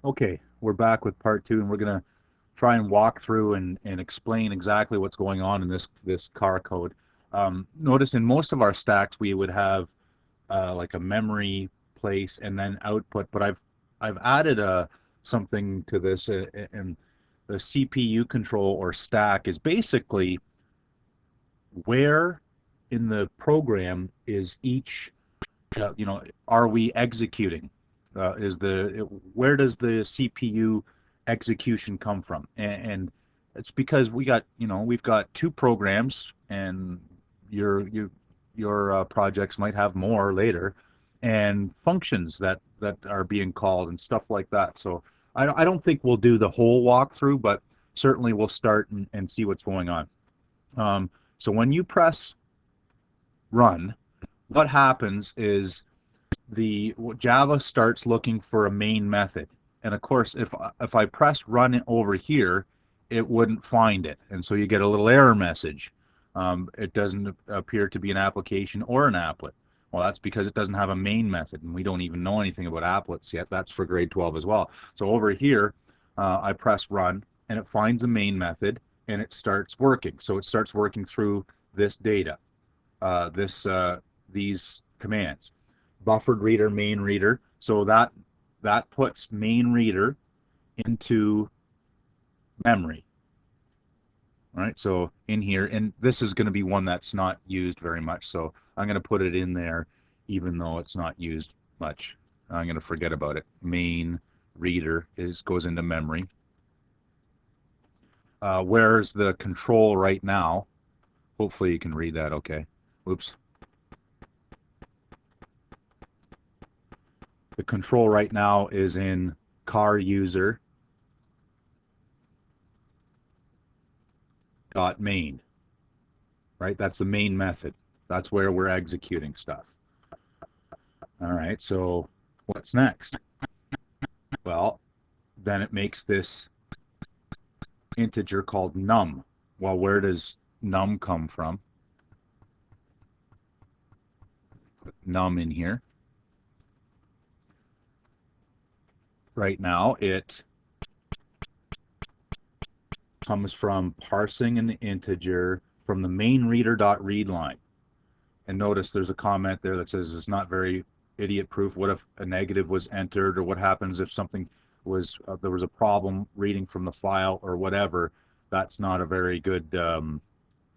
Okay, we're back with part two, and we're gonna try and walk through and explain exactly what's going on in this car code. Notice in most of our stacks we would have like a memory place and then output, but I've added something to this, and the CPU control or stack is basically where in the program is each are we executing? Is the Where does the CPU execution come from? And it's because we've got two programs, and your projects might have more later, and functions that are being called and stuff like that. So I don't think we'll do the whole walkthrough, but certainly we'll start and see what's going on. So when you press run, what happens is the Java starts looking for a main method. And of course, if I press run over here, it wouldn't find it. And so you get a little error message. It doesn't appear to be an application or an applet. Well, that's because it doesn't have a main method, and we don't even know anything about applets yet. That's for grade 12 as well. So over here, I press run, and it finds the main method, and it starts working. So it starts working through this data, these commands. Buffered reader, main reader. So that puts main reader into memory. All right, so in here, and this is going to be one that's not used very much, so I'm going to put it in there even though it's not used much. I'm going to forget about it. Main reader goes into memory. Where's the control right now? Hopefully you can read that okay. Oops. The control right now is in car user dot main, right? That's the main method. That's where we're executing stuff. All right, so what's next? Well, then it makes this integer called num. Well, where does num come from? Put num in here. Right now, it comes from parsing an integer from the MainReader.read line. And notice there's a comment there that says it's not very idiot proof. What if a negative was entered, or what happens if something was there was a problem reading from the file or whatever? That's not a very good.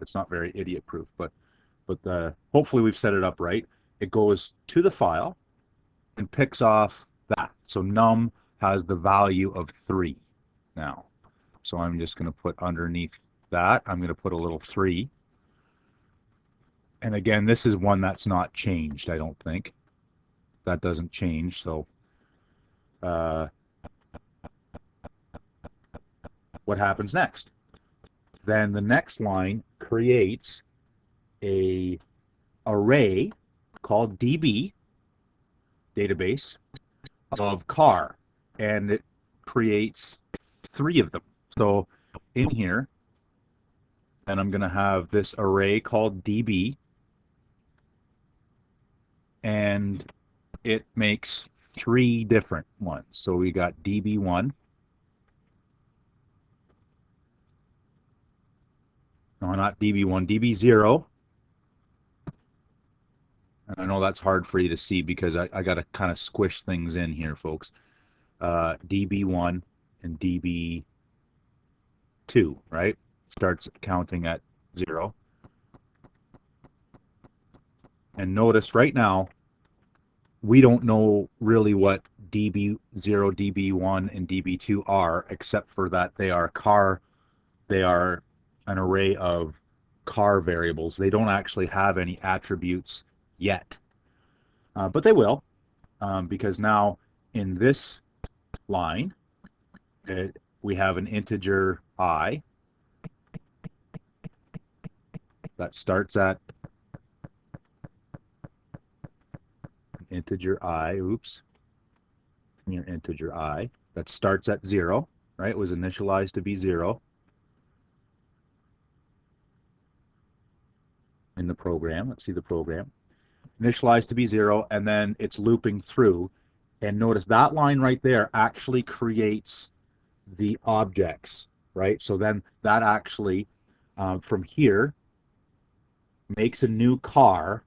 It's not very idiot proof, but hopefully we've set it up right. It goes to the file and picks off that. So num has the value of 3 now. So I'm just going to put underneath that, I'm going to put a little 3. And again, this is one that's not changed, I don't think. That doesn't change, so what happens next? Then the next line creates a array called DB, database, of car, and it creates 3 of them. So in here, and I'm going to have this array called DB, and it makes 3 different ones. So we got DB1. No, not DB1, DB0. And I know that's hard for you to see because I got to kind of squish things in here, folks. DB1 and DB2, right? Starts counting at 0. And notice right now, we don't know really what DB0, DB1, and DB2 are, except for that they are an array of car variables. They don't actually have any attributes yet. But they will, because now in this line, we have an integer I that starts at integer I, oops, your integer I, that starts at 0, right? It was initialized to be 0 in the program. Let's see the program. Initialized to be 0, and then it's looping through. And notice that line right there actually creates the objects, right? So then that actually, from here, makes a new car.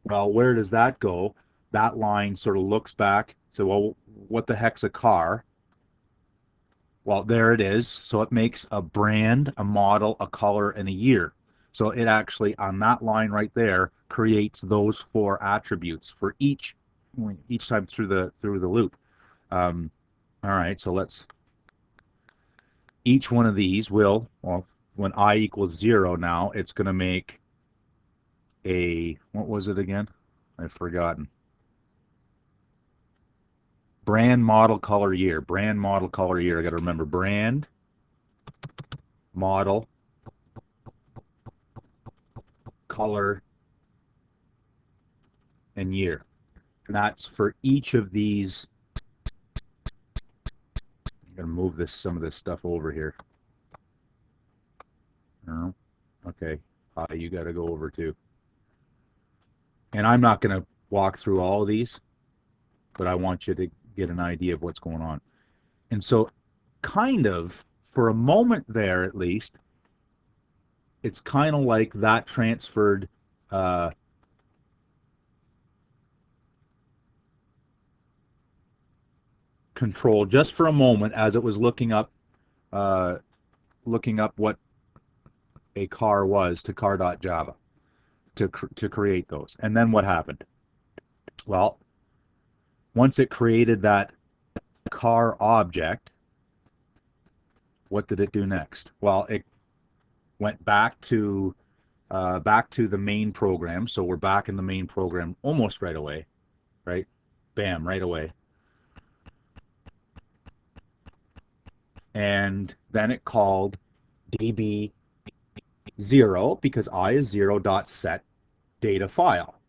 Well, where does that go? That line sort of looks back. So, well, what the heck's a car? Well, there it is. So it makes a brand, a model, a color, and a year. So it actually, on that line right there, creates those four attributes for each time through the loop. Um, all right, so let's, each one of these will, well, when I equals 0 now, it's going to make a, what was it again? I've forgotten. Brand, model, color, year. Brand, model, color, year. I got to remember brand, model, color, and year. And that's for each of these. I'm going to move some of this stuff over here. No. Okay. You got to go over too. And I'm not going to walk through all of these, but I want you to get an idea of what's going on. And so, kind of, for a moment there at least, it's kind of like that transferred control just for a moment as it was looking up what a car was to car.java to create those. And then what happened? Well, once it created that car object, what did it do next? Well, it went back to the main program. So we're back in the main program almost right away, right? Bam, right away. And then it called db0 because I is 0 dot set data file.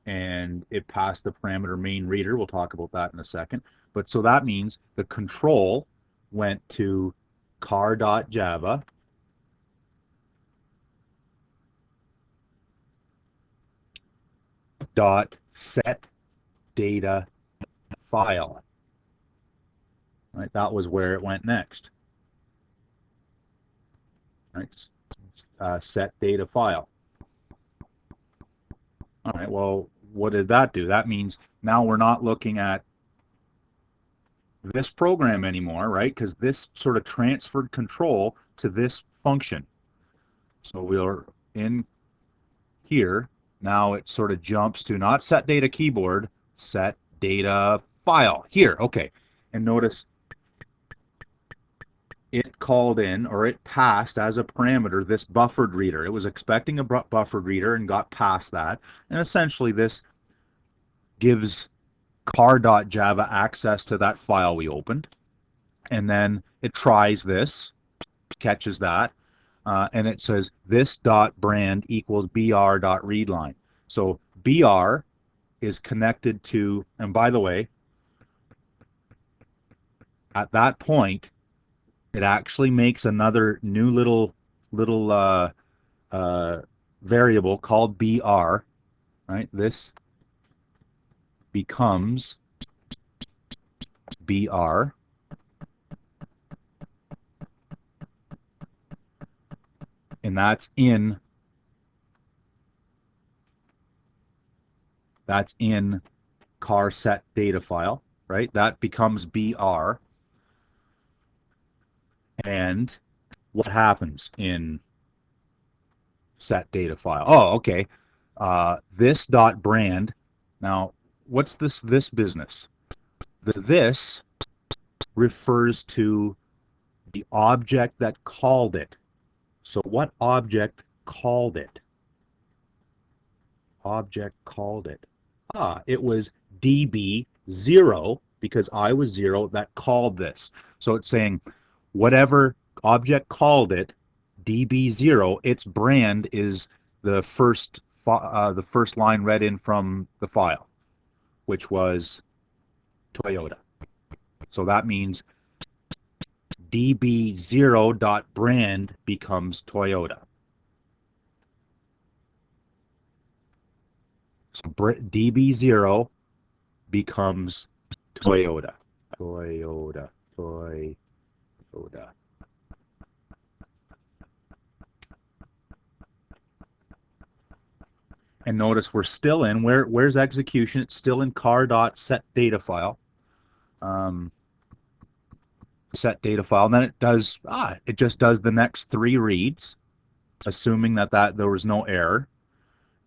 And it passed the parameter MainReader. We'll talk about that in a second. But so that means the control went to car.java dot set data file. Right, that was where it went next. Right, set data file. All right, well, what did that do? That means now we're not looking at this program anymore, right? Because this sort of transferred control to this function. So we're in here. Now it sort of jumps to not set data keyboard, set data file. Here, okay. And notice it called in, or it passed as a parameter, this buffered reader. It was expecting a buffered reader and got past that. And essentially this gives car.java access to that file we opened. And then it tries this, catches that, and it says this dot brand equals br dot readline. So br is connected to, and by the way, at that point, it actually makes another new little variable called br, right? This becomes br, and that's in car set data file, right? That becomes br. And what happens in set data file? Oh, okay. This dot brand. Now, what's this business? This refers to the object that called it. So what object called it? Object called it. It was db0 because I was 0 that called this. So it's saying whatever object called it, db0, its brand is the first line read in from the file, which was Toyota. So that means db0.brand becomes Toyota. So db0 becomes Toyota, Toyota, Toyota. And notice we're still in, where's execution? It's still in car.setData file. Set data file, and then it just does the next 3 reads, assuming that there was no error.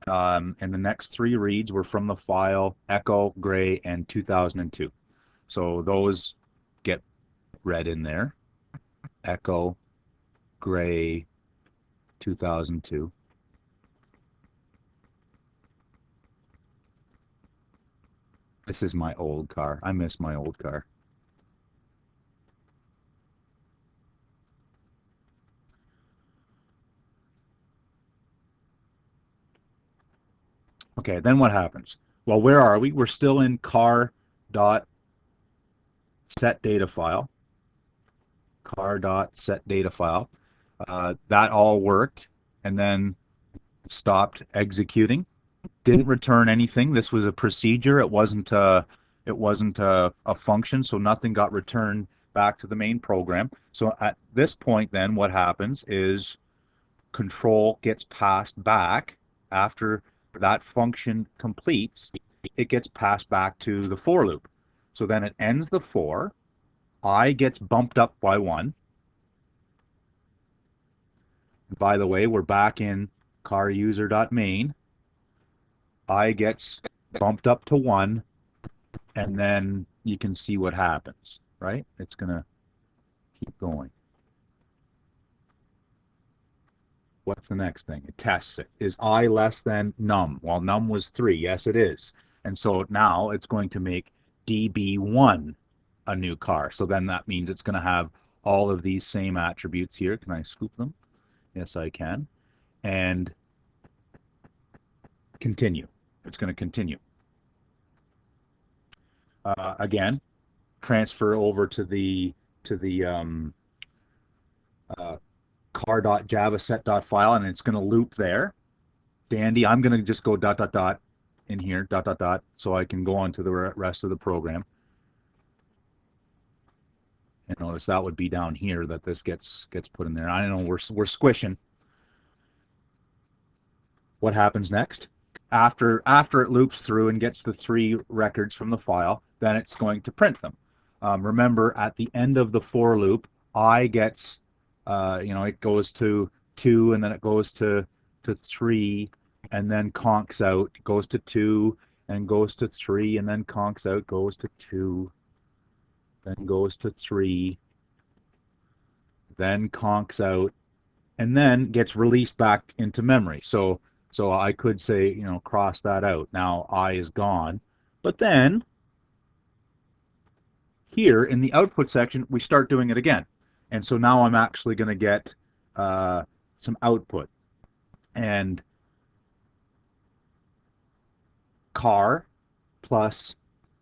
And the next 3 reads were from the file echo, gray, and 2002. So those get read in there. Echo, gray, 2002. This is my old car. I miss my old car. Okay, then what happens? Well, where are we? We're still in car.setData file. Car.setData file. That all worked, and then stopped executing. Didn't return anything. This was a procedure. It wasn't a function, so nothing got returned back to the main program. So at this point, then what happens is control gets passed back after that function completes. It gets passed back to the for loop. So then it ends the for. I gets bumped up by 1. By the way, we're back in caruser.main. I gets bumped up to 1, and then you can see what happens, right? It's going to keep going. What's the next thing? It tests it. Is I less than num? Well, num was 3. Yes, it is. And so now it's going to make db1 a new car. So then that means it's going to have all of these same attributes here. Can I scoop them? Yes, I can. And continue. It's going to continue. Again, transfer over to the car.javaset.file, and it's going to loop there. Dandy. I'm going to just go ... in here, ... so I can go on to the rest of the program. And notice that would be down here that this gets put in there. I don't know, we're squishing. What happens next? After it loops through and gets the 3 records from the file, then it's going to print them. Remember, at the end of the for loop, I gets, it goes to 2, and then it goes to 3, and then conks out, goes to 2, and goes to 3, and then conks out, goes to 2, then goes to 3, then conks out, and then gets released back into memory. So I could say, cross that out. Now I is gone. But then here in the output section, we start doing it again. And so now I'm actually going to get some output. And car plus,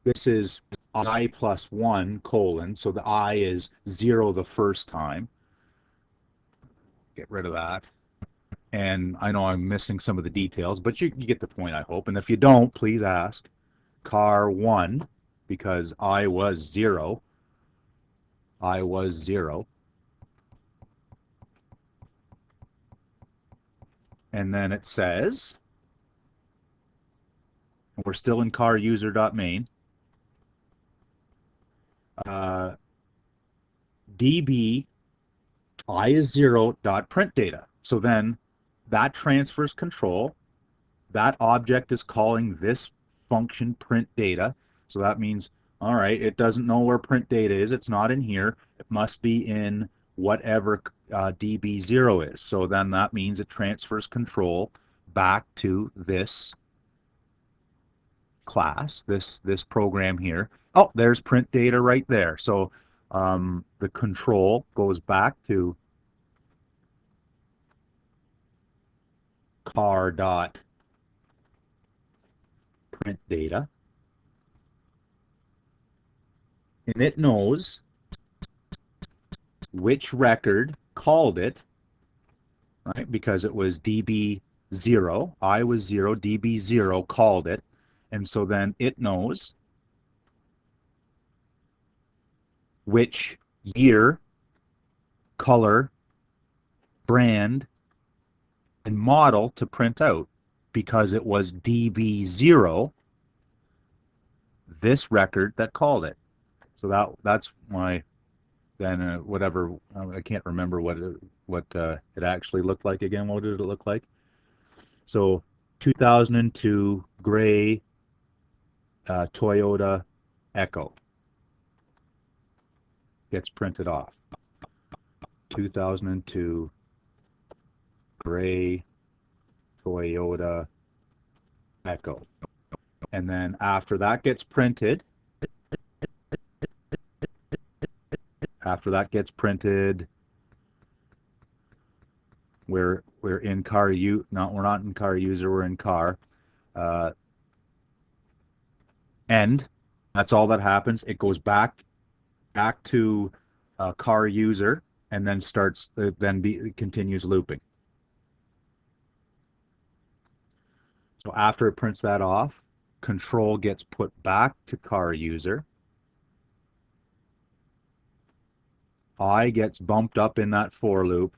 this is I plus 1 colon, so the I is 0 the first time. Get rid of that. And I know I'm missing some of the details, but you get the point, I hope. And if you don't, please ask. Car 1, because I was 0. I was 0. And then it says, we're still in car user.main, db I is 0 dot print data. So then that transfers control. That object is calling this function print data. So that means, all right, it doesn't know where print data is. It's not in here. It must be in whatever db0 is. So then that means it transfers control back to this class, this program here. Oh, there's print data right there. So the control goes back to car dot print data, and it knows which record called it, right? Because it was db0, I was 0, db0 called it, and so then it knows which year, color, brand, and model to print out. Because it was DB0, this record that called it. So that's why then whatever, I can't remember what it actually looked like again. What did it look like? So 2002 gray Toyota Echo gets printed off. 2002 gray Toyota Echo. And then after that gets printed, we're in car we're not in car user, we're in car. And that's all that happens. It goes back to car user, and then continues looping. So after it prints that off, control gets put back to car user. I gets bumped up in that for loop.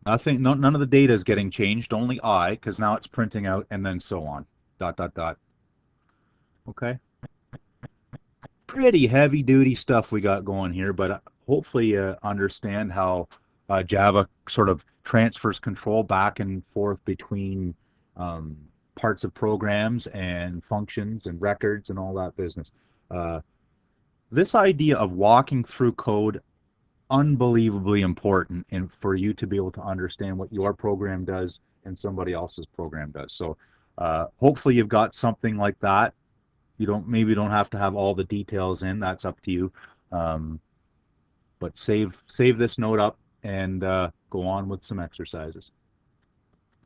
None of the data is getting changed, only I, because now it's printing out, and then so on. ... Okay. Pretty heavy duty stuff we got going here, but hopefully you understand how Java sort of transfers control back and forth between parts of programs and functions and records and all that business. This idea of walking through code, unbelievably important and for you to be able to understand what your program does and somebody else's program does. So hopefully you've got something like that. Maybe don't have to have all the details in. That's up to you. But save this note up and go on with some exercises.